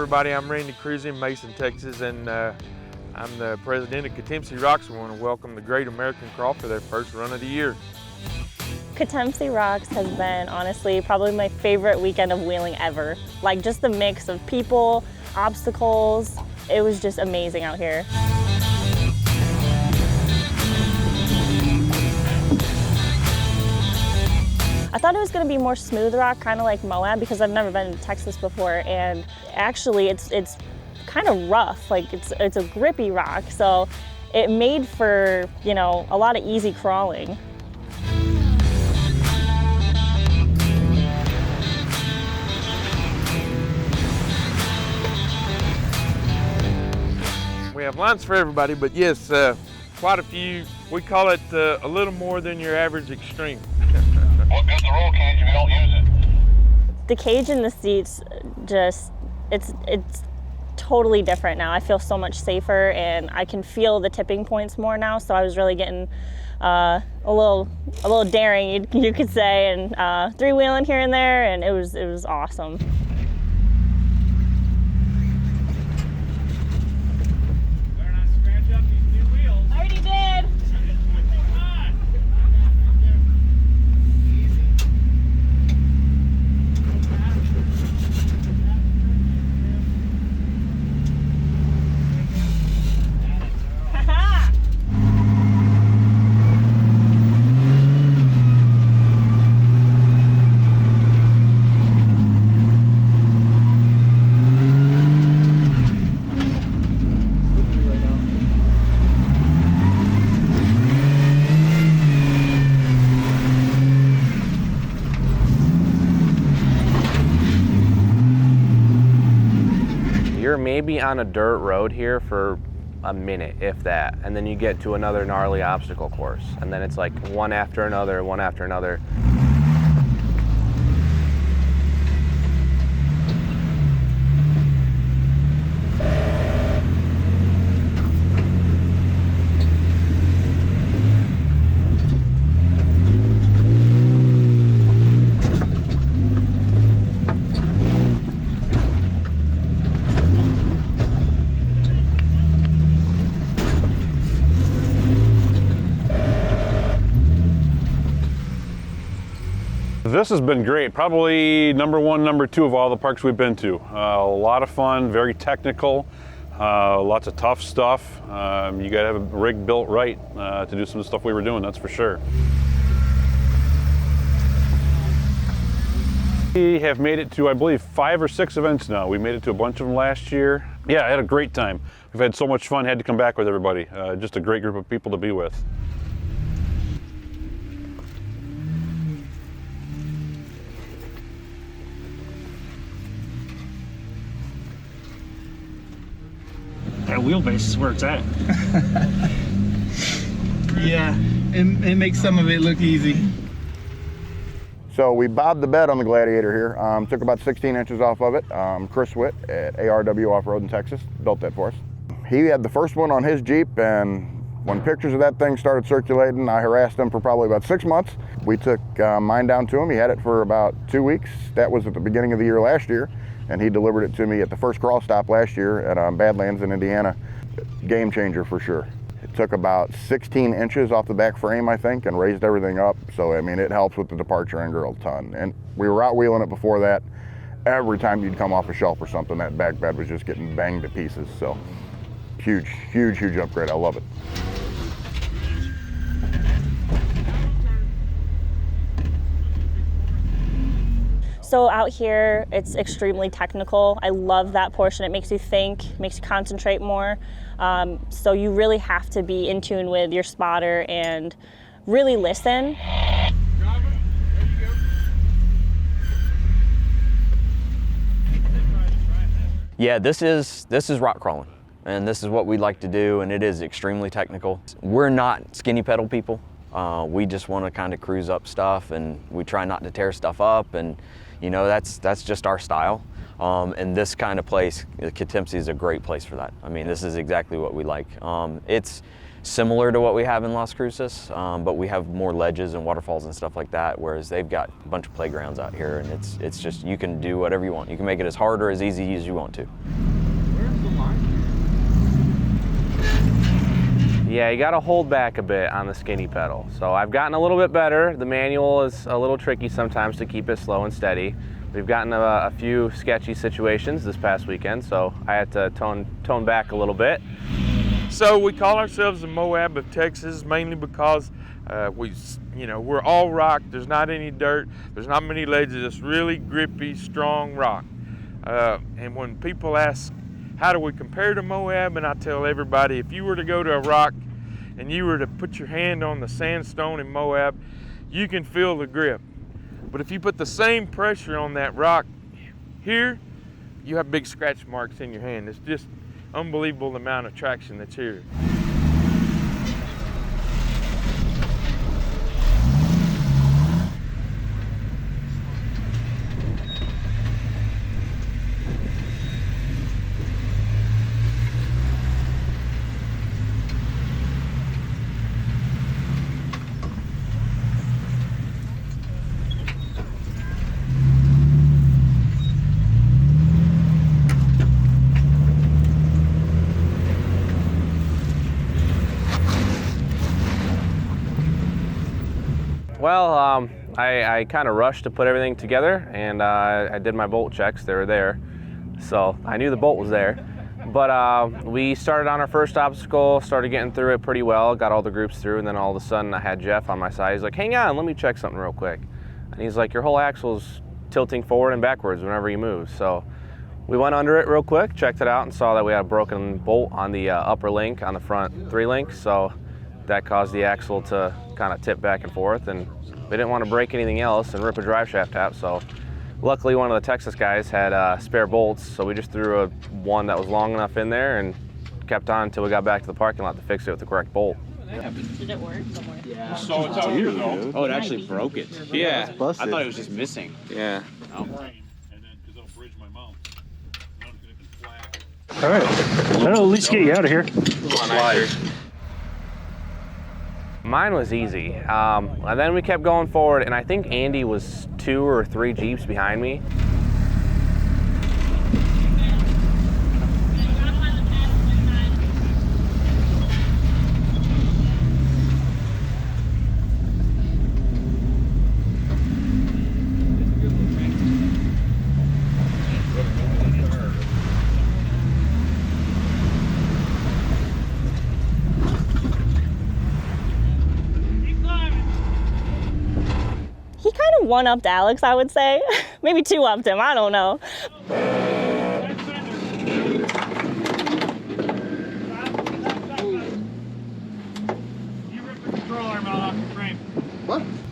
everybody. I'm Randy Kruse in Mason, Texas, and I'm the president of Katemcy Rocks. We want to welcome the Great American Crawl for their first run of the year. Katemcy Rocks has been, honestly, probably my favorite weekend of wheeling ever. Like, just the mix of people, obstacles, it was just amazing out here. I thought it was going to be more smooth rock, kind of like Moab, because I've never been to Texas before, and actually it's kind of rough. Like, it's a grippy rock, so it made for, you know, a lot of easy crawling. We have lines for everybody, but yes, quite a few. We call it a little more than your average extreme. What good's the roll cage if you don't use it? The cage and the seats, just, it's totally different now. I feel so much safer, and I can feel the tipping points more now, so I was really getting a little daring, you could say, and three-wheeling here and there, and it was awesome. You're maybe on a dirt road here for a minute, if that, and then you get to another gnarly obstacle course, and then it's like one after another, one after another. This has been great. Probably number one, number two of all the parks we've been to. A lot of fun, very technical, lots of tough stuff. You gotta have a rig built right to do some of the stuff we were doing, that's for sure. We have made it to, I believe, 5 or 6 events now. We made it to a bunch of them last year. Yeah, I had a great time. We've had so much fun, had to come back with everybody. Just a great group of people to be with. That wheelbase is where it's at. Yeah, it makes some of it look easy. So we bobbed the bed on the Gladiator here. Took about 16 inches off of it. Chris Witt at ARW Off-Road in Texas built that for us. He had the first one on his Jeep, and when pictures of that thing started circulating, I harassed him for probably about 6 months. We took mine down to him. He had it for about 2 weeks. That was at the beginning of the year last year, and he delivered it to me at the first crawl stop last year at Badlands in Indiana. Game changer for sure. It took about 16 inches off the back frame, I think, and raised everything up. So, I mean, it helps with the departure angle a ton. And we were out wheeling it before that. Every time you'd come off a shelf or something, that back bed was just getting banged to pieces. So, huge, huge, huge upgrade. I love it. So out here, it's extremely technical. I love that portion. It makes you think, makes you concentrate more. So you really have to be in tune with your spotter and really listen. Yeah, this is rock crawling, and this is what we like to do, and it is extremely technical. We're not skinny pedal people. We just want to kind of cruise up stuff, and we try not to tear stuff up, and you know, that's just our style. And this kind of place, Katemcy is a great place for that. I mean, this is exactly what we like. It's similar to what we have in Las Cruces, but we have more ledges and waterfalls and stuff like that, whereas they've got a bunch of playgrounds out here, and it's just, you can do whatever you want. You can make it as hard or as easy as you want to. Where's the line? Yeah, you gotta hold back a bit on the skinny pedal. So I've gotten a little bit better. The manual is a little tricky sometimes to keep it slow and steady. We've gotten a few sketchy situations this past weekend, so I had to tone back a little bit. So we call ourselves the Moab of Texas, mainly because we're all rock. There's not any dirt. There's not many ledges. It's really grippy, strong rock. And when people ask, how do we compare to Moab? And I tell everybody, if you were to go to a rock and you were to put your hand on the sandstone in Moab, you can feel the grip. But if you put the same pressure on that rock here, you have big scratch marks in your hand. It's just unbelievable the amount of traction that's here. Well, I kind of rushed to put everything together, and I did my bolt checks. They were there, so I knew the bolt was there. But we started on our first obstacle, started getting through it pretty well, got all the groups through, and then all of a sudden I had Jeff on my side. He's like, hang on, let me check something real quick. And he's like, your whole axle's tilting forward and backwards whenever you move. So we went under it real quick, checked it out, and saw that we had a broken bolt on the upper link on the front 3 links. So that caused the axle to kind of tip back and forth, and we didn't want to break anything else and rip a drive shaft tap. So luckily one of the Texas guys had spare bolts, so we just threw one that was long enough in there and kept on until we got back to the parking lot to fix it with the correct bolt. Did it work somewhere? Yeah. So it's out here though. Oh, it actually broke it. Yeah. I thought it was just missing. Yeah. And then, because it'll bridge my mount. And I'm gonna be flat. All right. That'll at least get you out of here. Mine was easy. And then we kept going forward, and I think Andy was 2 or 3 Jeeps behind me. He kind of one-upped Alex, I would say. Maybe 2-upped him, I don't know.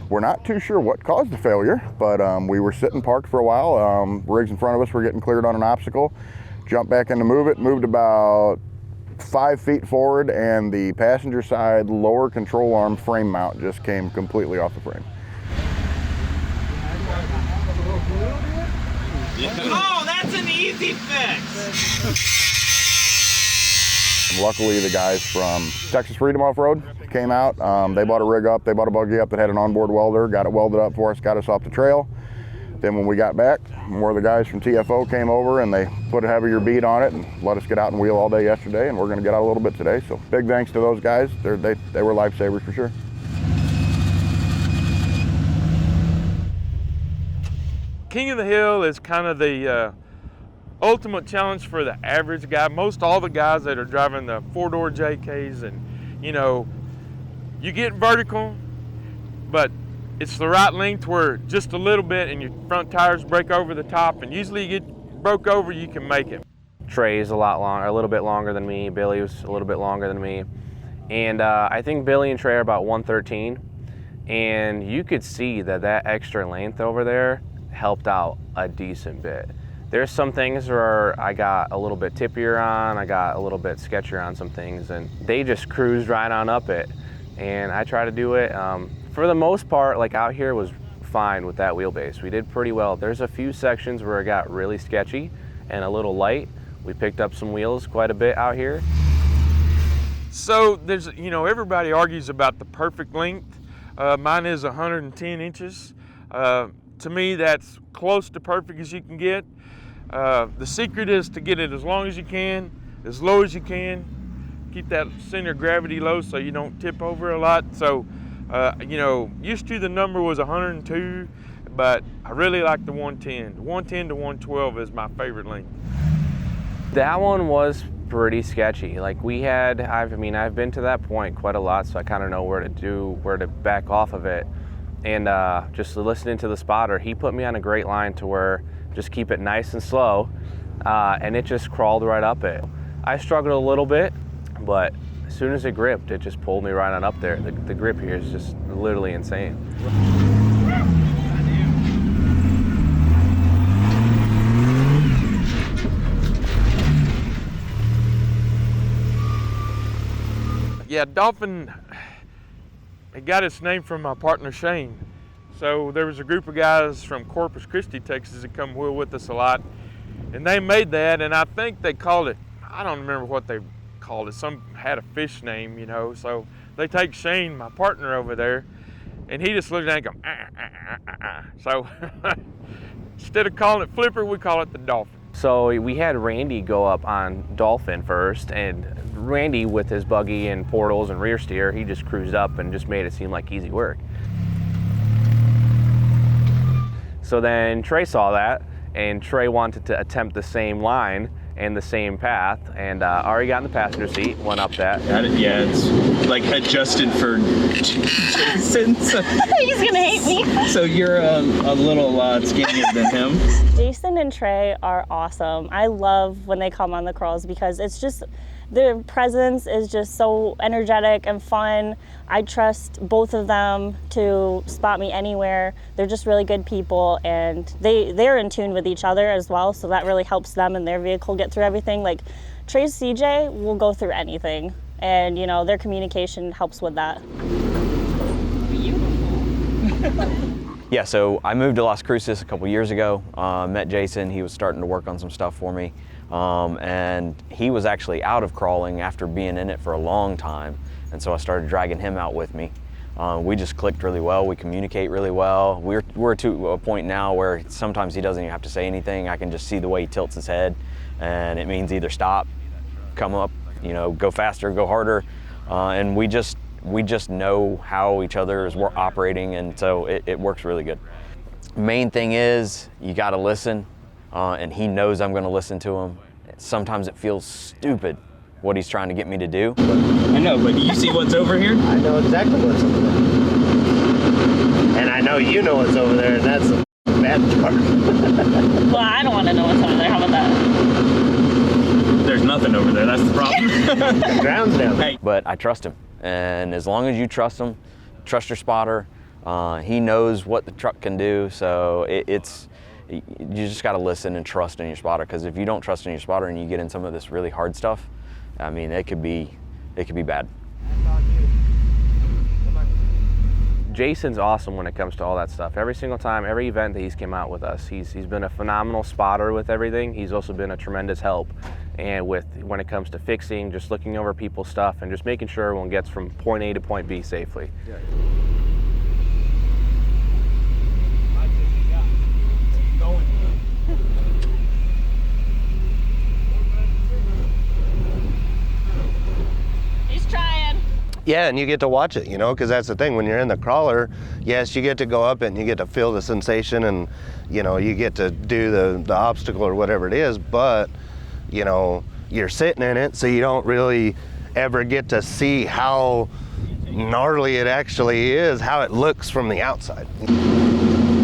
We're not too sure what caused the failure, but we were sitting parked for a while. Rigs in front of us were getting cleared on an obstacle. Jumped back in to move it, moved about 5 feet forward, and the passenger side lower control arm frame mount just came completely off the frame. Oh, that's an easy fix. Luckily, the guys from Texas Freedom Off-Road came out. They bought a rig up, they bought a buggy up that had an onboard welder, got it welded up for us, got us off the trail. Then when we got back, more of the guys from TFO came over and they put a heavier bead on it and let us get out and wheel all day yesterday, and we're gonna get out a little bit today. So big thanks to those guys. They were lifesavers for sure. King of the Hill is kind of the ultimate challenge for the average guy. Most all the guys that are driving the 4-door JKs, and you get vertical, but it's the right length where just a little bit and your front tires break over the top, and usually you get broke over, you can make it. Trey's a little bit longer than me. Billy was a little bit longer than me. And I think Billy and Trey are about 113. And you could see that extra length over there helped out a decent bit. There's some things where I got a little bit tippier on, I got a little bit sketchier on some things, and they just cruised right on up it. And I try to do it. For the most part, like out here was fine with that wheelbase. We did pretty well. There's a few sections where it got really sketchy and a little light. We picked up some wheels quite a bit out here. So there's, you know, everybody argues about the perfect length. Mine is 110 inches. To me, that's close to perfect as you can get. The secret is to get it as long as you can, as low as you can. Keep that center of gravity low so you don't tip over a lot. So, you know, used to the number was 102, but I really like the 110. The 110 to 112 is my favorite length. That one was pretty sketchy. Like I've been to that point quite a lot, so I kind of know where to back off of it. And just listening to the spotter, he put me on a great line to where just keep it nice and slow, and it just crawled right up it. I struggled a little bit, but as soon as it gripped, it just pulled me right on up there. The grip here is just literally insane. Yeah, dolphin, it got its name from my partner Shane. So there was a group of guys from Corpus Christi, Texas that come wheel with us a lot. And they made that, and I think they called it, I don't remember what they called it, some had a fish name, you know. So they take Shane, my partner over there, and he just looks at it and goes, So instead of calling it flipper, we call it the dolphin. So we had Randy go up on dolphin first, and Randy with his buggy and portals and rear steer, he just cruised up and just made it seem like easy work. So then Trey saw that, and Trey wanted to attempt the same line and the same path, and already got in the passenger seat, went up that. Yeah, it's like adjusted for Jason. So, He's gonna hate me. so you're a little skinnier than him. Jason and Trey are awesome. I love when they come on the crawls because it's just, their presence is just so energetic and fun. I trust both of them to spot me anywhere. They're just really good people, and they're in tune with each other as well, so that really helps them and their vehicle get through everything. Like Trey's CJ will go through anything, and you know, their communication helps with that. Yeah, so I moved to Las Cruces a couple years ago, met Jason. He was starting to work on some stuff for me, and he was actually out of crawling after being in it for a long time, and so I started dragging him out with me. We just clicked really well. We communicate really well. We're to a point now where sometimes he doesn't even have to say anything. I can just see the way he tilts his head, and it means either stop, come up, you know, go faster, go harder, and we just know how each other is operating, and so it works really good. Main thing is you got to listen, and he knows I'm going to listen to him. Sometimes it feels stupid what he's trying to get me to do. I know, but do you see what's over here? I know exactly what's over there. And I know you know what's over there, and that's the bad part. Well, I don't want to know what's over there. How about that? There's nothing over there. That's the problem. The ground's down there. Hey. But I trust him, and as long as you trust him, trust your spotter. He knows what the truck can do, so you just got to listen and trust in your spotter, because if you don't trust in your spotter and you get in some of this really hard stuff, I mean, it could be bad. Jason's awesome when it comes to all that stuff. Every single time, every event that he's came out with us, he's been a phenomenal spotter with everything. He's also been a tremendous help, and when it comes to fixing, just looking over people's stuff and just making sure everyone gets from point A to point B safely. Yeah. Yeah, and you get to watch it, you know, because that's the thing. When you're in the crawler, yes, you get to go up and you get to feel the sensation, and, you know, you get to do the obstacle or whatever it is, but, you know, you're sitting in it, so you don't really ever get to see how gnarly it actually is, how it looks from the outside.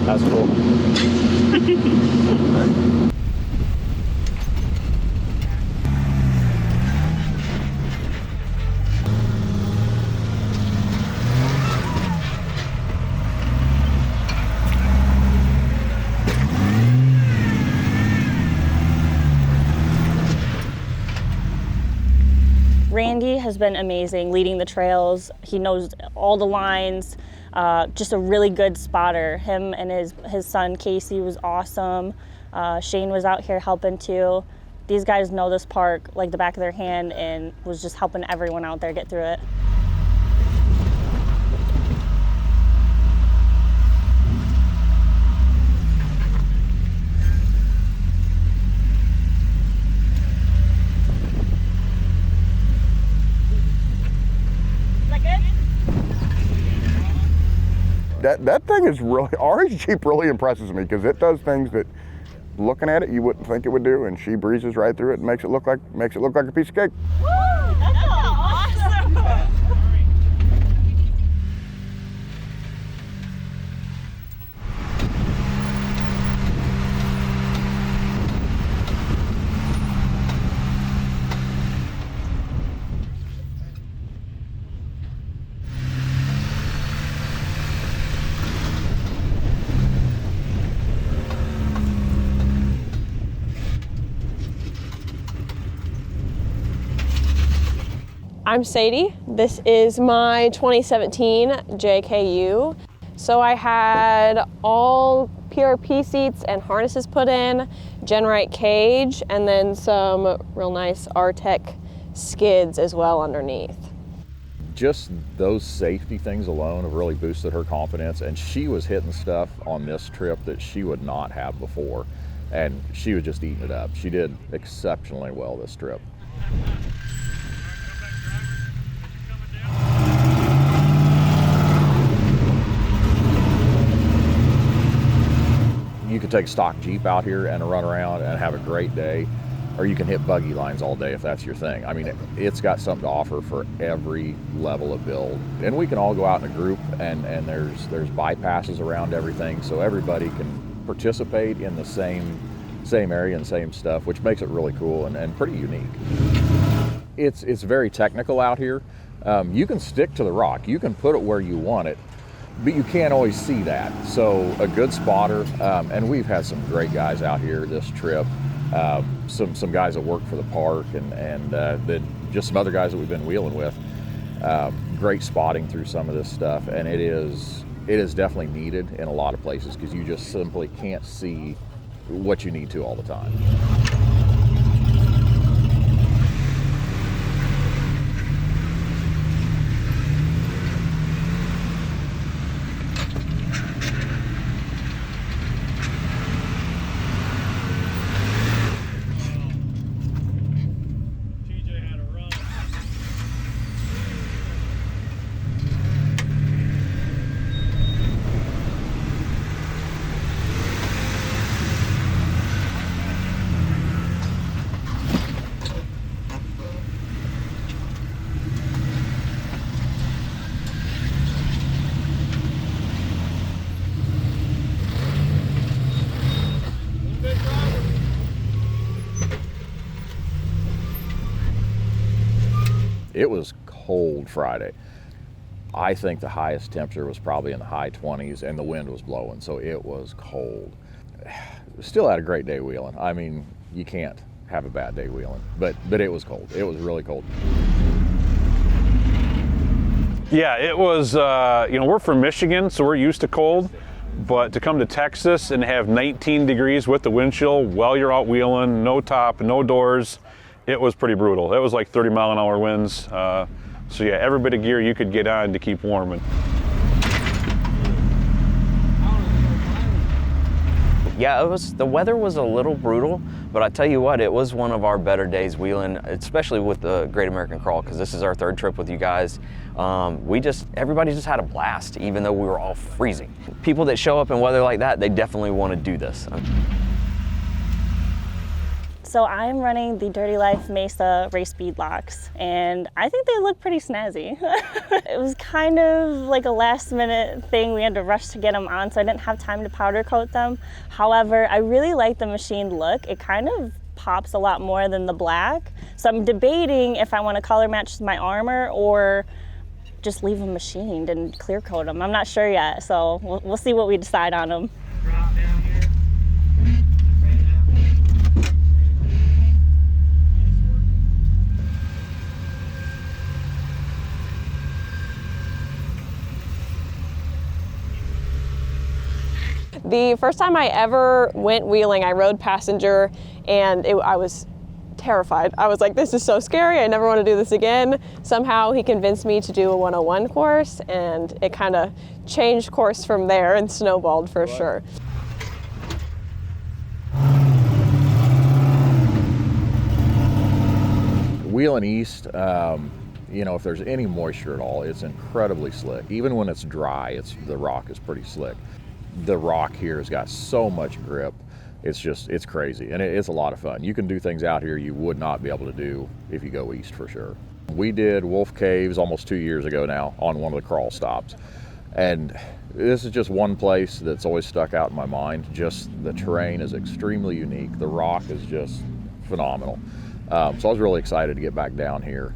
That's cool. Randy has been amazing leading the trails. He knows all the lines, just a really good spotter. Him and his son Casey was awesome. Shane was out here helping too. these guys know this park like the back of their hand and was just helping everyone out there get through it. That thing is really, Ari's Jeep really impresses me because it does things that looking at it you wouldn't think it would do, and she breezes right through it and makes it look like a piece of cake. Woo! That's awesome! I'm Sadie. This is my 2017 JKU. So I had all PRP seats and harnesses put in, Genrite cage, and then some real nice R-Tech skids as well underneath. Just those safety things alone have really boosted her confidence, and she was hitting stuff on this trip that she would not have before, and she was just eating it up. She did exceptionally well this trip. You could take a stock Jeep out here and run around and have a great day, or you can hit buggy lines all day if that's your thing. I mean, it's got something to offer for every level of build. And we can all go out in a group, and there's bypasses around everything, so everybody can participate in the same area and same stuff, which makes it really cool and pretty unique. It's very technical out here. You can stick to the rock. You can put it where you want it, but you can't always see that. So a good spotter, and we've had some great guys out here this trip. Some guys that work for the park, and then just some other guys that we've been wheeling with. Great spotting through some of this stuff, and it is definitely needed in a lot of places because you just simply can't see what you need to all the time. It was cold Friday. I think the highest temperature was probably in the high 20s, and the wind was blowing, so it was cold. Still had a great day wheeling. I mean, you can't have a bad day wheeling, but it was cold. It was really cold. Yeah, it was, we're from Michigan, so we're used to cold, but to come to Texas and have 19 degrees with the wind chill while you're out wheeling, no top, no doors, it was pretty brutal. It was like 30-mile-an-hour winds. So yeah, every bit of gear you could get on to keep warm. Yeah, the weather was a little brutal, but I tell you what, it was one of our better days wheeling, especially with the Great American Crawl, because this is our third trip with you guys. Everybody just had a blast, even though we were all freezing. People that show up in weather like that, they definitely want to do this. So I'm running the Dirty Life Mesa race speed locks, and I think they look pretty snazzy. It was kind of like a last minute thing. We had to rush to get them on, so I didn't have time to powder coat them. However, I really like the machined look. It kind of pops a lot more than the black. So I'm debating if I want to color match my armor or just leave them machined and clear coat them. I'm not sure yet, so we'll see what we decide on them. Drop down here. The first time I ever went wheeling, I rode passenger, and I was terrified. I was like, this is so scary. I never want to do this again. Somehow he convinced me to do a 101 course, and it kind of changed course from there and snowballed for sure. Wheeling east, you know, if there's any moisture at all, it's incredibly slick. Even when it's dry, the rock is pretty slick. The rock here has got so much grip. It's crazy, and it's a lot of fun. You can do things out here you would not be able to do if you go east for sure. We did Wolf Caves almost 2 years ago now on one of the crawl stops. And this is just one place that's always stuck out in my mind. Just the terrain is extremely unique. The rock is just phenomenal. So I was really excited to get back down here.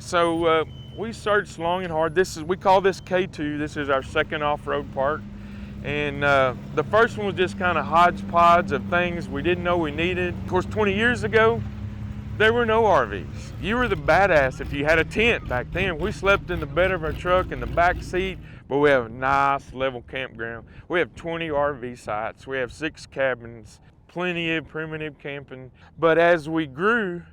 So we searched long and hard. We call this K2. This is our second off-road park. And the first one was just kind of hodgepodge of things we didn't know we needed. Of course, 20 years ago, there were no RVs. You were the badass if you had a tent back then. We slept in the bed of our truck in the back seat, but we have a nice level campground. We have 20 RV sites. We have 6 cabins, plenty of primitive camping. But as we grew,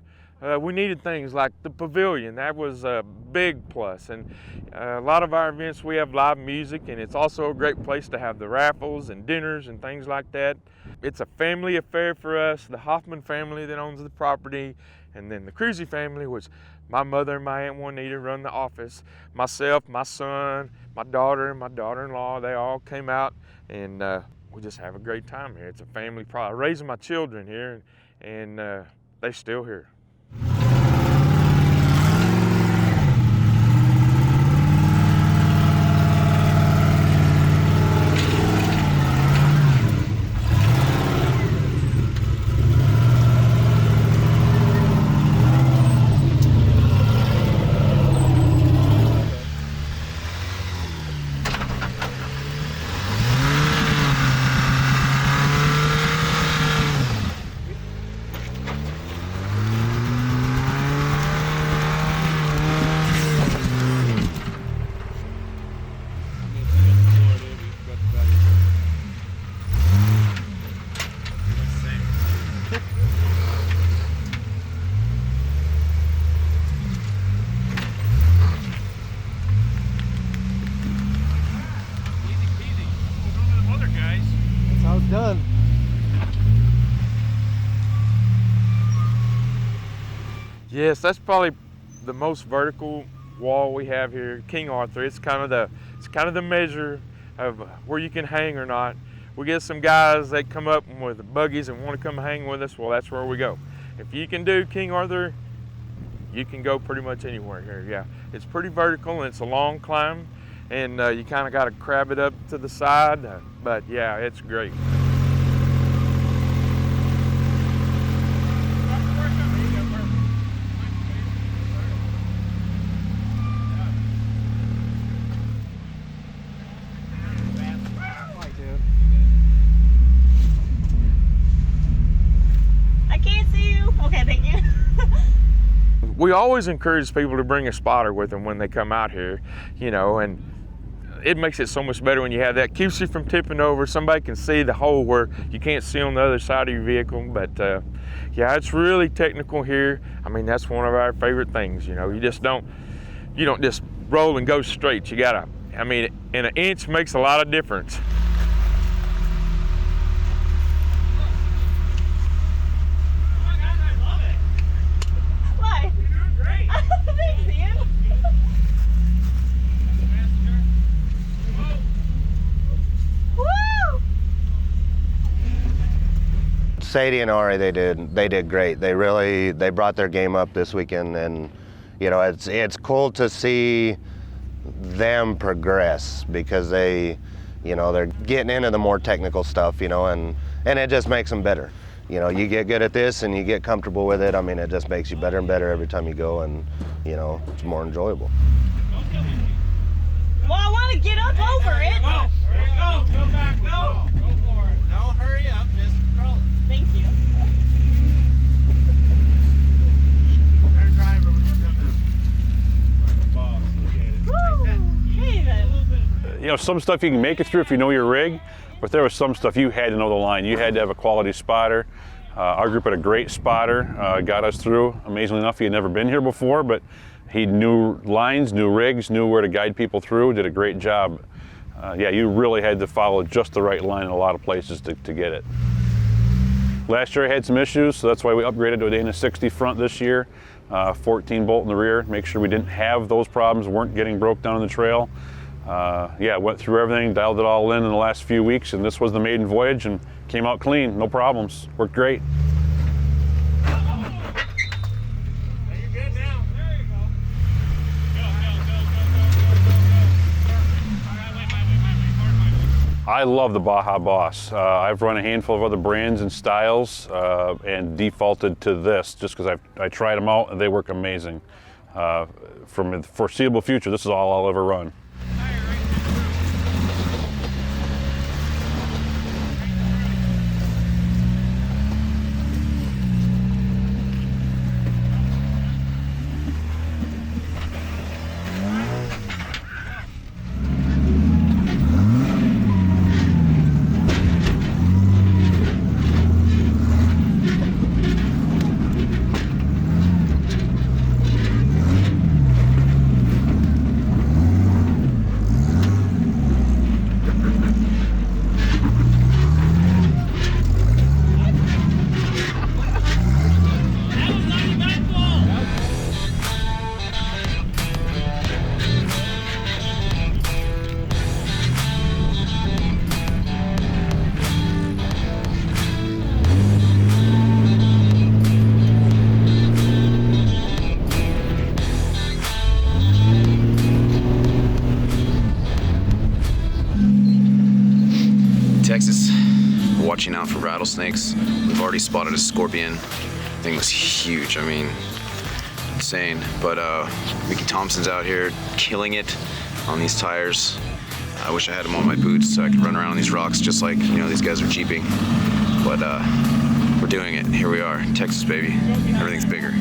we needed things like the pavilion. That was a big plus. And a lot of our events, we have live music, and it's also a great place to have the raffles and dinners and things like that. It's a family affair for us, the Hoffman family that owns the property, and then the Kruse family, which my mother and my Aunt Juanita run the office. Myself, my son, my daughter, and my daughter-in-law, they all came out, and we just have a great time here. It's a family problem. Raising my children here, and they're still here. Done. Yes, that's probably the most vertical wall we have here, King Arthur. It's kind of the measure of where you can hang or not. We get some guys that come up with buggies and want to come hang with us. Well, that's where we go. If you can do King Arthur, you can go pretty much anywhere here. Yeah, it's pretty vertical and it's a long climb, and you kind of got to crab it up to the side. But yeah, it's great. We always encourage people to bring a spotter with them when they come out here, you know, and it makes it so much better when you have that. Keeps you from tipping over. Somebody can see the hole where you can't see on the other side of your vehicle. But yeah, it's really technical here. I mean, that's one of our favorite things, you know. You don't just roll and go straight. You gotta, I mean, and an inch makes a lot of difference. Sadie and Ari, they did great. They brought their game up this weekend, and you know, it's cool to see them progress because they, you know, they're getting into the more technical stuff, you know, and it just makes them better. You know, you get good at this and you get comfortable with it. I mean, it just makes you better and better every time you go, and you know, it's more enjoyable. Well, I want to get up over it. Go back, go. Go for it. Don't hurry up, just crawl it. Thank you. Our driver was just the boss. Hey then. You know, some stuff you can make it through if you know your rig, but there was some stuff you had to know the line. You had to have a quality spotter. Our group had a great spotter, got us through. Amazingly enough, he had never been here before, but he knew lines, knew rigs, knew where to guide people through, did a great job. Yeah, you really had to follow just the right line in a lot of places to get it. Last year I had some issues, so that's why we upgraded to a Dana 60 front this year. 14 bolt in the rear, make sure we didn't have those problems, weren't getting broke down on the trail. Yeah, went through everything, dialed it all in the last few weeks, and this was the maiden voyage and came out clean, no problems, worked great. I love the Baja Boss. I've run a handful of other brands and styles and defaulted to this just because I tried them out and they work amazing. From the foreseeable future, this is all I'll ever run. Texas, watching out for rattlesnakes. We've already spotted a scorpion. The thing was huge, I mean, insane. But Mickey Thompson's out here killing it on these tires. I wish I had him on my boots so I could run around on these rocks just like, you know, these guys are jeeping. But we're doing it, here we are, Texas baby, everything's bigger.